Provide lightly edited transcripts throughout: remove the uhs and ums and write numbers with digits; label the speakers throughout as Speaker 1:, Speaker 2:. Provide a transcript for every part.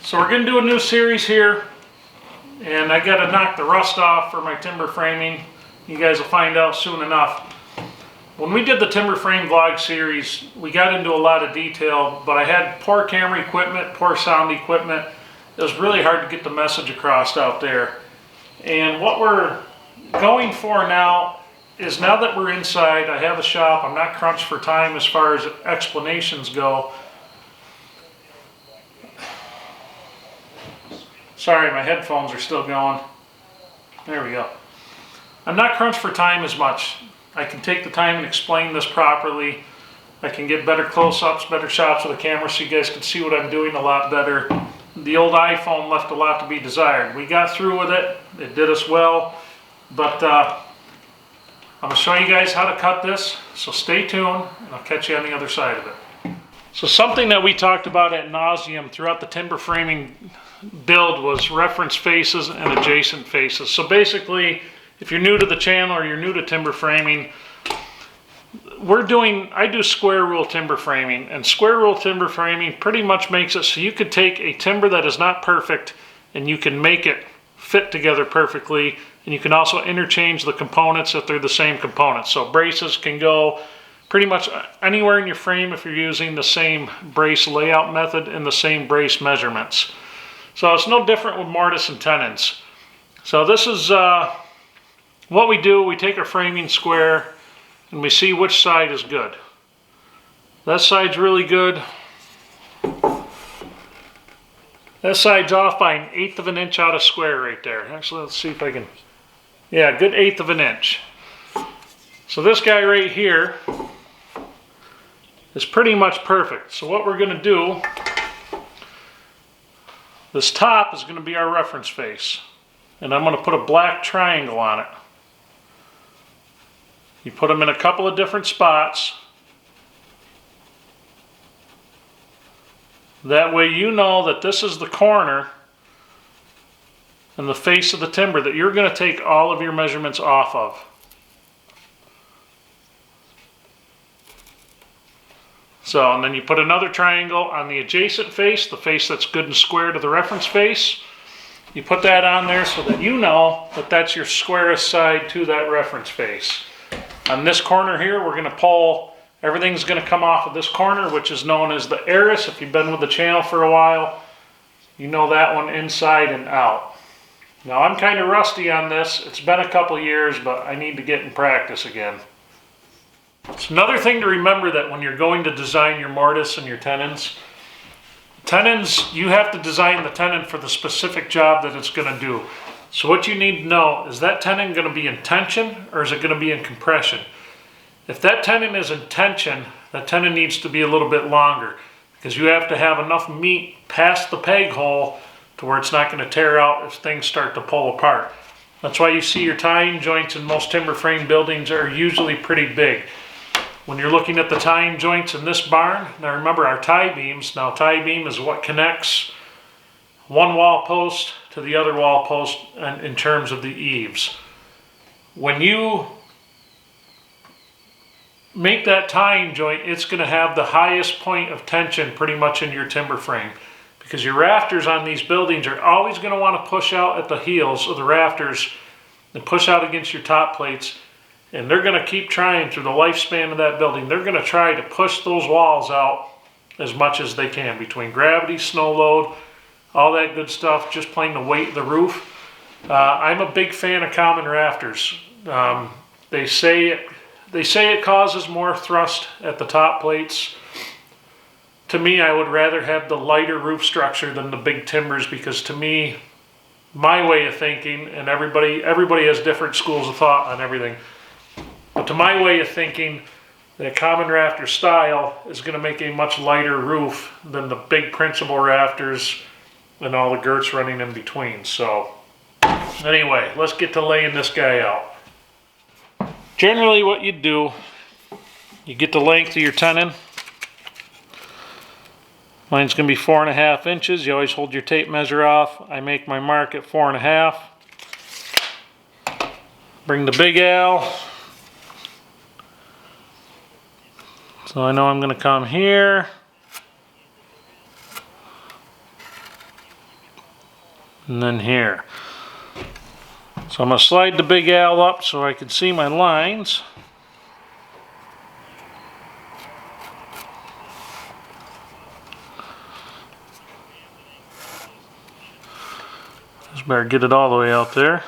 Speaker 1: So we're going to do a new series here, and I got to knock the rust off for my timber framing. You guys will find out soon enough. When we did the timber frame vlog series, we got into a lot of detail, but I had poor camera equipment, poor sound equipment. It was really hard to get the message across out there. And what we're going for now is, now that we're inside, I have a shop, I'm not crunched for time as far as explanations go. Sorry, my headphones are still going. There we go. I'm not crunched for time as much. I can take the time and explain this properly. I can get better close-ups, better shots of the camera so you guys can see what I'm doing a lot better. The old iPhone left a lot to be desired. We got through with it. It did us well. But I'm going to show you guys how to cut this. So stay tuned, and I'll catch you on the other side of it. So something that we talked about ad nauseum throughout the timber framing build was reference faces and adjacent faces. So basically, if you're new to the channel or you're new to timber framing, I do square rule timber framing, and square rule timber framing pretty much makes it so you could take a timber that is not perfect and you can make it fit together perfectly, and you can also interchange the components if they're the same components. So braces can go pretty much anywhere in your frame if you're using the same brace layout method and the same brace measurements. So it's no different with mortise and tenons. So this is what we do. We take our framing square and we see which side is good. That side's really good. That side's off by 1/8 of an inch out of square right there. Actually, let's see if I can. Yeah, good 1/8 of an inch. So this guy right here is pretty much perfect. So what we're going to do, this top is going to be our reference face. And I'm going to put a black triangle on it. You put them in a couple of different spots. That way you know that this is the corner and the face of the timber that you're going to take all of your measurements off of. So, and then you put another triangle on the adjacent face, the face that's good and square to the reference face. You put that on there so that you know that that's your squarest side to that reference face. On this corner here, we're going to pull, everything's going to come off of this corner, which is known as the arris. If you've been with the channel for a while, you know that one inside and out. Now, I'm kind of rusty on this. It's been a couple years, but I need to get in practice again. It's another thing to remember that when you're going to design your mortise and your tenons, you have to design the tenon for the specific job that it's going to do. So what you need to know, is that tenon going to be in tension or is it going to be in compression? If that tenon is in tension, that tenon needs to be a little bit longer, because you have to have enough meat past the peg hole to where it's not going to tear out if things start to pull apart. That's why you see your tying joints in most timber frame buildings are usually pretty big. When you're looking at the tying joints in this barn, now remember our tie beams. Now tie beam is what connects one wall post to the other wall post in terms of the eaves. When you make that tying joint, it's going to have the highest point of tension pretty much in your timber frame, because your rafters on these buildings are always going to want to push out at the heels of the rafters and push out against your top plates. And they're going to keep trying through the lifespan of that building. They're going to try to push those walls out as much as they can between gravity, snow load, all that good stuff, just plain the weight of the roof. I'm a big fan of common rafters. They say it causes more thrust at the top plates. To me, I would rather have the lighter roof structure than the big timbers, because to me, my way of thinking, and everybody has different schools of thought on everything, but to my way of thinking, the common rafter style is going to make a much lighter roof than the big principal rafters and all the girts running in between. So anyway, let's get to laying this guy out. Generally what you do, you get the length of your tenon. Mine's going to be 4.5 inches. You always hold your tape measure off. I make my mark at 4.5. Bring the big L. So I know I'm going to come here. and then here. So I'm going to slide the big L up so I can see my lines. Just better get it all the way out there.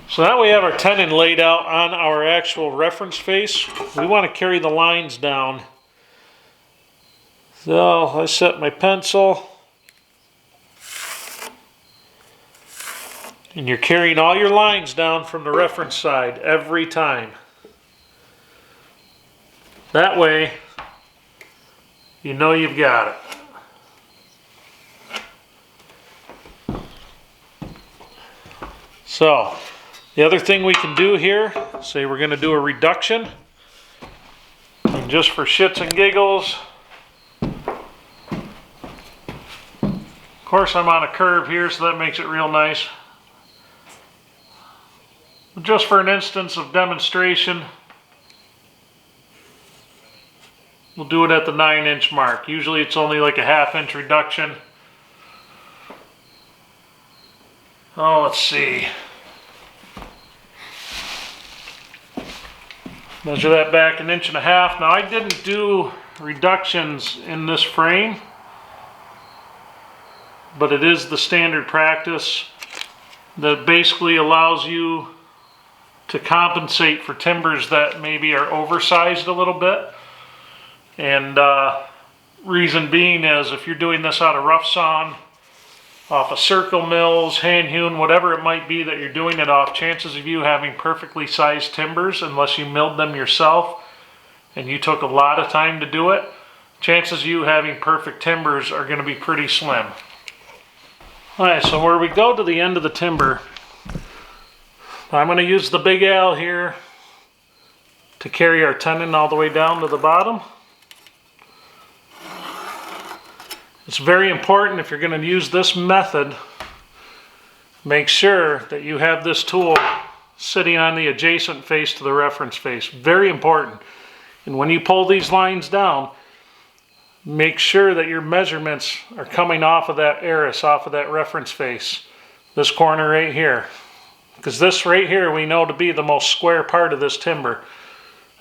Speaker 1: So now we have our tenon laid out on our actual reference face. We want to carry the lines down. So I set my pencil. And you're carrying all your lines down from the reference side every time. That way, you know you've got it. So, the other thing we can do here, say we're going to do a reduction, and just for shits and giggles, of course I'm on a curve here, so that makes it real nice. Just for an instance of demonstration, we'll do it at the 9-inch mark. Usually it's only like a 1/2 inch reduction. Oh, let's see. Measure that back 1.5 inches. Now I didn't do reductions in this frame, but it is the standard practice that basically allows you to compensate for timbers that maybe are oversized a little bit. And reason being is if you're doing this out of rough sawn, off of circle mills, hand hewn, whatever it might be that you're doing it off, chances of you having perfectly sized timbers, unless you milled them yourself and you took a lot of time to do it, chances of you having perfect timbers are going to be pretty slim. Alright, so where we go to the end of the timber, I'm going to use the big L here to carry our tenon all the way down to the bottom. It's very important if you're going to use this method, make sure that you have this tool sitting on the adjacent face to the reference face. Very important. And when you pull these lines down, make sure that your measurements are coming off of that eris, off of that reference face. This corner right here. Because this right here we know to be the most square part of this timber.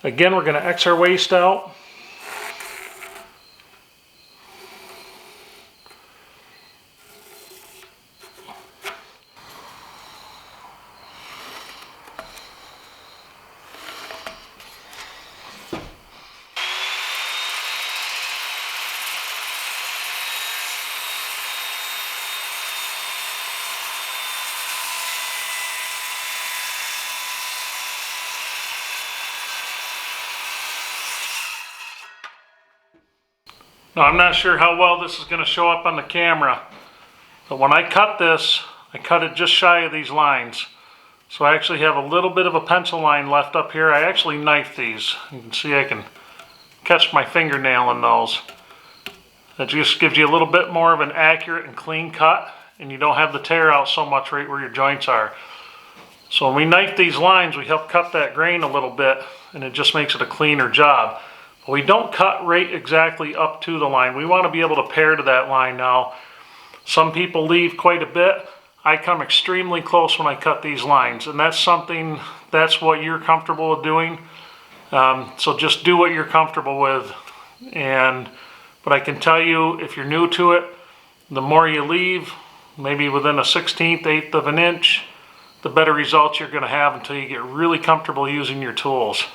Speaker 1: Again, we're going to X our waist out. Now, I'm not sure how well this is going to show up on the camera, but when I cut this, I cut it just shy of these lines. So I actually have a little bit of a pencil line left up here. I actually knifed these. You can see I can catch my fingernail in those. That just gives you a little bit more of an accurate and clean cut, and you don't have the tear out so much right where your joints are. So when we knife these lines, we help cut that grain a little bit, and it just makes it a cleaner job. We don't cut right exactly up to the line. We want to be able to pair to that line now. Some people leave quite a bit. I come extremely close when I cut these lines, and that's something, that's what you're comfortable with doing. So just do what you're comfortable with. But I can tell you, if you're new to it, the more you leave, maybe within a 1/16, 1/8 of an inch, the better results you're going to have until you get really comfortable using your tools.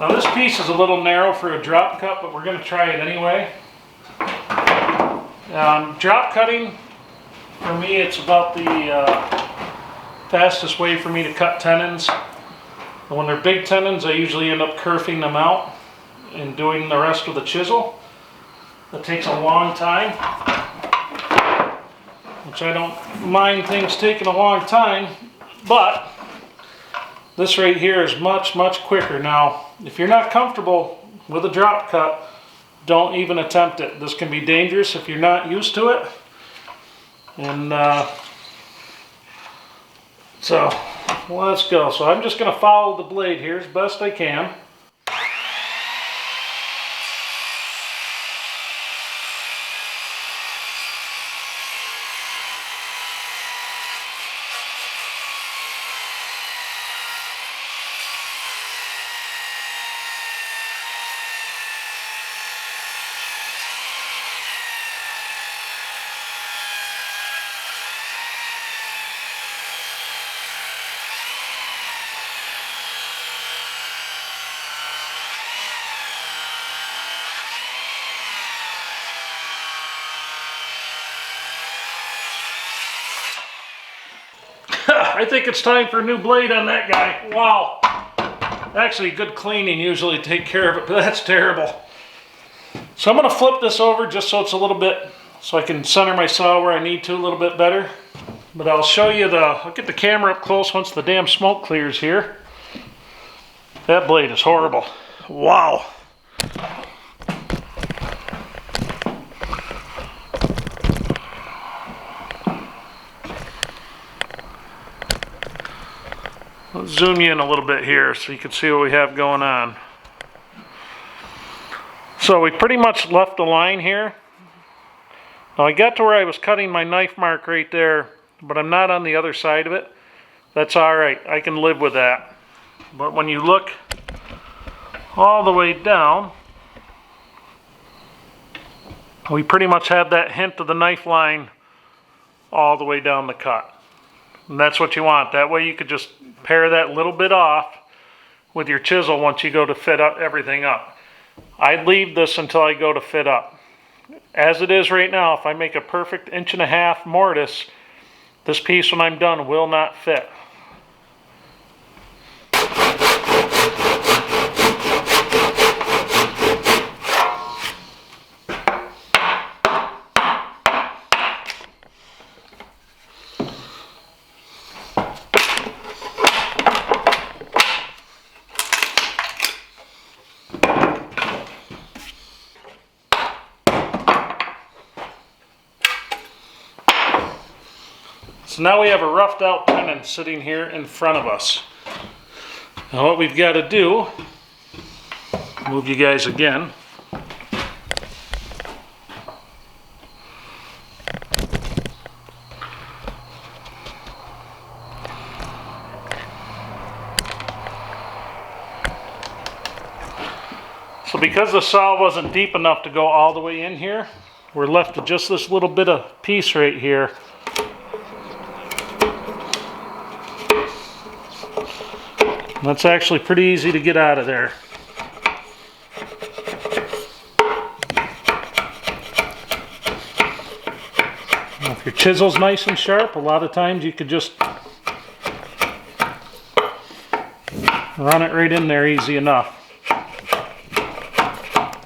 Speaker 1: Now this piece is a little narrow for a drop cut, but we're going to try it anyway. Drop cutting, for me, it's about the fastest way for me to cut tenons. And when they're big tenons, I usually end up kerfing them out and doing the rest with a chisel. That takes a long time, which I don't mind things taking a long time, but This right here is much, much quicker. Now, if you're not comfortable with a drop cut, don't even attempt it. This can be dangerous if you're not used to it. And so, let's go. So I'm just going to follow the blade here as best I can. I think it's time for a new blade on that guy. Wow. Actually, good cleaning usually take care of it, but that's terrible. So I'm going to flip this over just so it's a little bit, so I can center my saw where I need to a little bit better. But I'll show you I'll get the camera up close once the damn smoke clears here. That blade is horrible. Wow. Let's zoom you in a little bit here so you can see what we have going on. So we pretty much left the line here. Now I got to where I was cutting my knife mark right there, but I'm not on the other side of it. That's alright, I can live with that. But when you look all the way down, we pretty much have that hint of the knife line all the way down the cut. And that's what you want. That way you could just pare that little bit off with your chisel once you go to fit up everything up. I'd leave this until I go to fit up. As it is right now, if I make a perfect 1.5 mortise, this piece when I'm done will not fit. So now we have a roughed out tenon sitting here in front of us. Now what we've got to do, move you guys again. So because the saw wasn't deep enough to go all the way in here, we're left with just this little bit of piece right here. That's actually pretty easy to get out of there. Now, if your chisel's nice and sharp, a lot of times you could just run it right in there easy enough.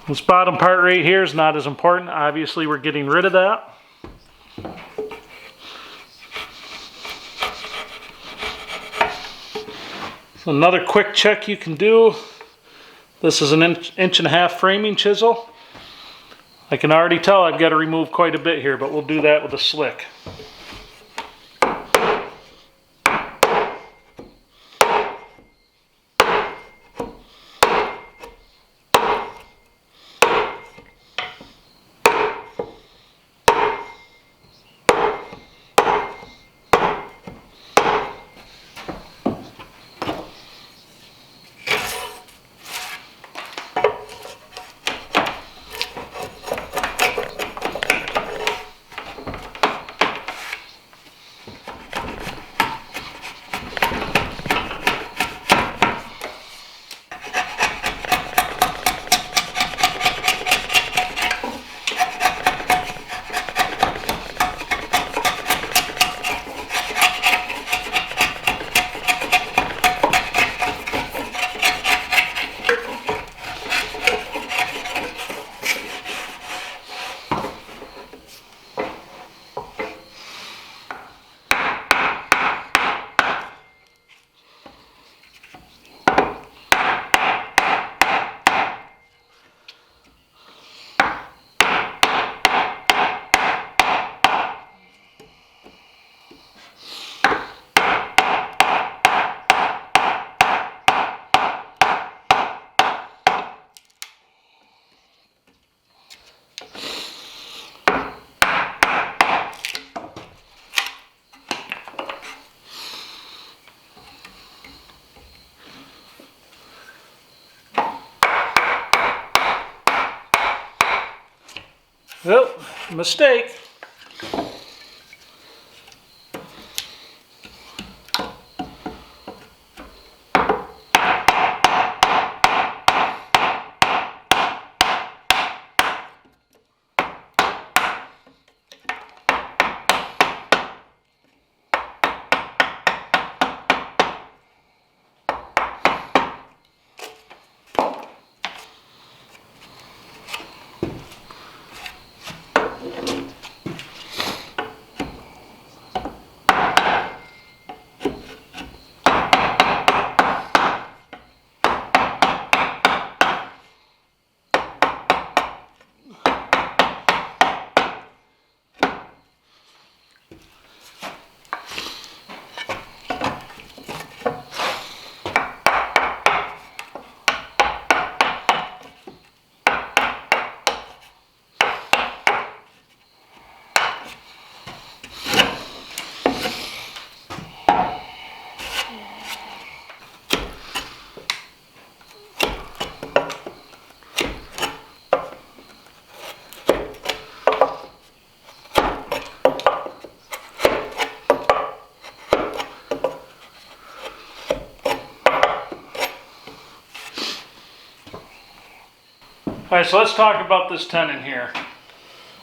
Speaker 1: This bottom part right here is not as important. Obviously, we're getting rid of that. So another quick check you can do. This is an 1.5 framing chisel. I can already tell I've got to remove quite a bit here, but we'll do that with a slick. Oh, mistake. Alright, so let's talk about this tenon here.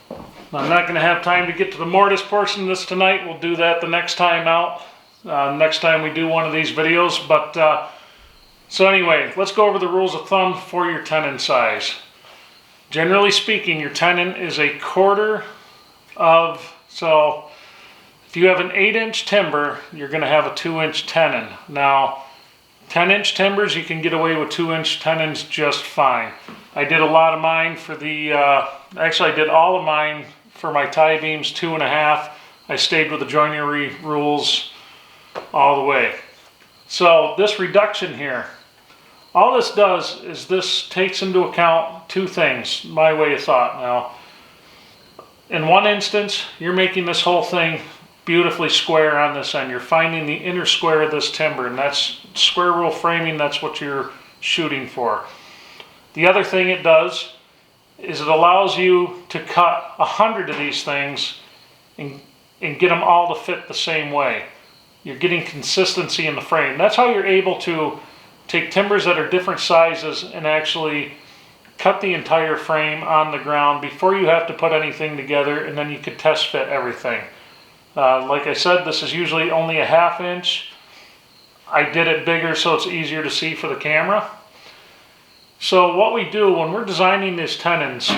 Speaker 1: I'm not going to have time to get to the mortise portion of this tonight. We'll do that the next time out. Next time we do one of these videos. But so anyway, let's go over the rules of thumb for your tenon size. Generally speaking, your tenon is a quarter of, so if you have an 8-inch timber, you're going to have a 2-inch tenon. Now, 10-inch timbers, you can get away with 2-inch tenons just fine. I did a lot of mine for the, actually I did all of mine for my tie beams 2.5. I stayed with the joinery rules all the way. So this reduction here, all this does is this takes into account two things, my way of thought. Now, in one instance, you're making this whole thing beautifully square on this end. You're finding the inner square of this timber, and that's square rule framing, that's what you're shooting for. The other thing it does is it allows you to cut 100 of these things and get them all to fit the same way. You're getting consistency in the frame. That's how you're able to take timbers that are different sizes and actually cut the entire frame on the ground before you have to put anything together, and then you could test fit everything. Like I said, this is usually only a 1/2 inch. I did it bigger so it's easier to see for the camera. So what we do when we're designing these tenons,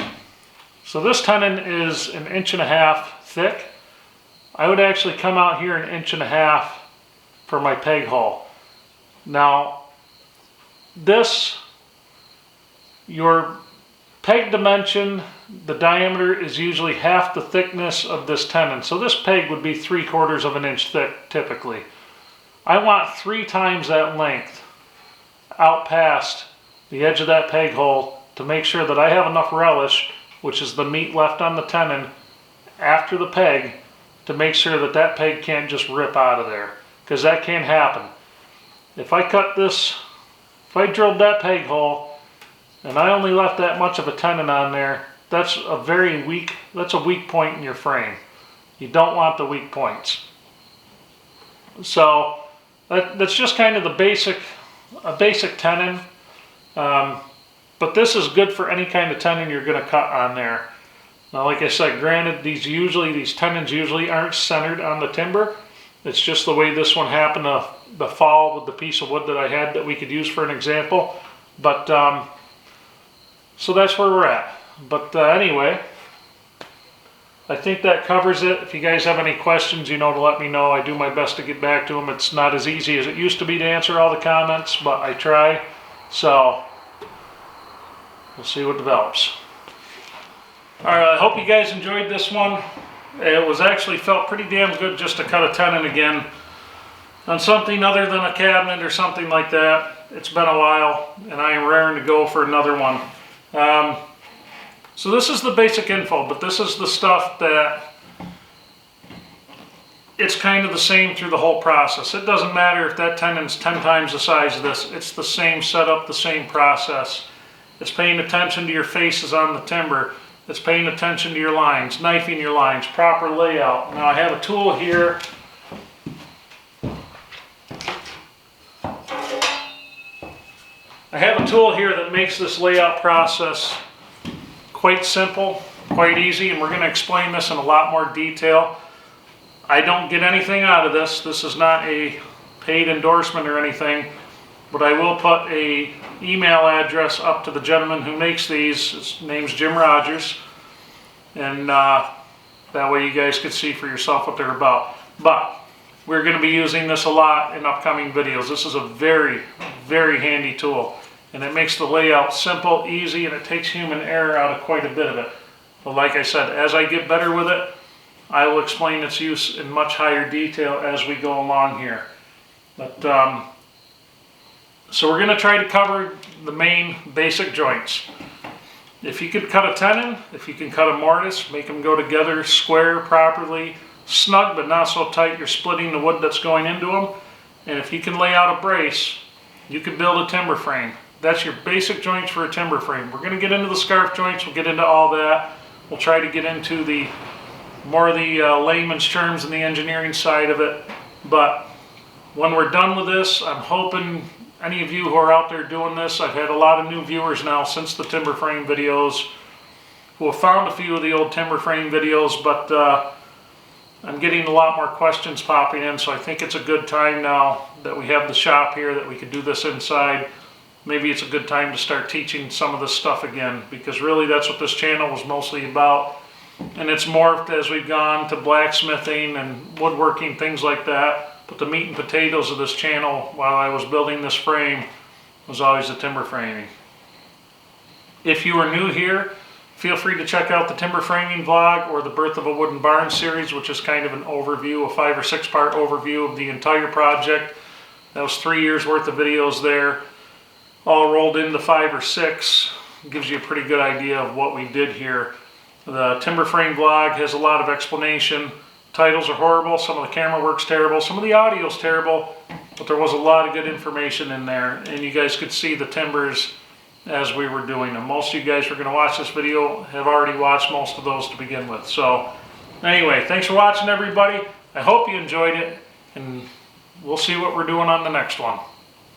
Speaker 1: so this tenon is 1.5 inches thick. I would actually come out here 1.5 inches for my peg hole. Now this, your peg dimension, the diameter is usually half the thickness of this tenon. So this peg would be 3/4 of an inch thick typically. I want 3 times that length out past the edge of that peg hole to make sure that I have enough relish, which is the meat left on the tenon after the peg, to make sure that that peg can't just rip out of there, because that can happen. If I cut this, if I drilled that peg hole and I only left that much of a tenon on there, that's a very weak, that's a weak point in your frame. You don't want the weak points. So that's just kind of the basic tenon. But this is good for any kind of tenon you're going to cut on there. Now, like I said, granted, these tenons usually aren't centered on the timber. It's just the way this one happened to fall with the piece of wood that I had that we could use for an example. But so that's where we're at. But anyway, I think that covers it. If you guys have any questions, you know, to let me know. I do my best to get back to them. It's not as easy as it used to be to answer all the comments, but I try. So we'll see what develops. All right, I hope you guys enjoyed this one. It was actually felt pretty damn good just to cut a tenon again on something other than a cabinet or something like that. It's been a while, and I am raring to go for another one. So this is the basic info, but this is the stuff that it's kind of the same through the whole process. It doesn't matter if that tenon's 10 times the size of this. It's the same setup, the same process. It's paying attention to your faces on the timber. It's paying attention to your lines, knifing your lines, proper layout. Now I have a tool here. I have a tool here that makes this layout process quite simple, quite easy, and we're going to explain this in a lot more detail. I don't get anything out of this. This is not a paid endorsement or anything, but I will put an email address up to the gentleman who makes these. His name's Jim Rogers, and that way you guys can see for yourself what they're about. But we're going to be using this a lot in upcoming videos. This is a very, very handy tool, and it makes the layout simple, easy, and it takes human error out of quite a bit of it. But like I said, as I get better with it, I will explain its use in much higher detail as we go along here. But so we're going to try to cover the main basic joints. If you can cut a tenon, if you can cut a mortise, make them go together square properly, snug but not so tight you're splitting the wood that's going into them. And if you can lay out a brace, you can build a timber frame. That's your basic joints for a timber frame. We're going to get into the scarf joints, we'll get into all that. We'll try to get into the more of the layman's terms and the engineering side of it. But when we're done with this, I'm hoping any of you who are out there doing this, I've had a lot of new viewers now since the timber frame videos who have found a few of the old timber frame videos, but I'm getting a lot more questions popping in, so I think it's a good time now that we have the shop here that we can do this inside. Maybe it's a good time to start teaching some of this stuff again, because really that's what this channel was mostly about. And it's morphed as we've gone to blacksmithing and woodworking, things like that. But the meat and potatoes of this channel while I was building this frame was always the timber framing. If you are new here, feel free to check out the timber framing vlog or the Birth of a Wooden Barn series, which is kind of an overview, a 5 or 6 part overview of the entire project. That was 3 years worth of videos there, all rolled into 5 or 6. Gives you a pretty good idea of what we did here. The timber frame vlog has a lot of explanation. Titles are horrible, some of the camera work's terrible, some of the audio's terrible, but there was a lot of good information in there, and you guys could see the timbers as we were doing them. Most of you guys who are going to watch this video have already watched most of those to begin with. So anyway, thanks for watching, everybody. I hope you enjoyed it, and we'll see what we're doing on the next one.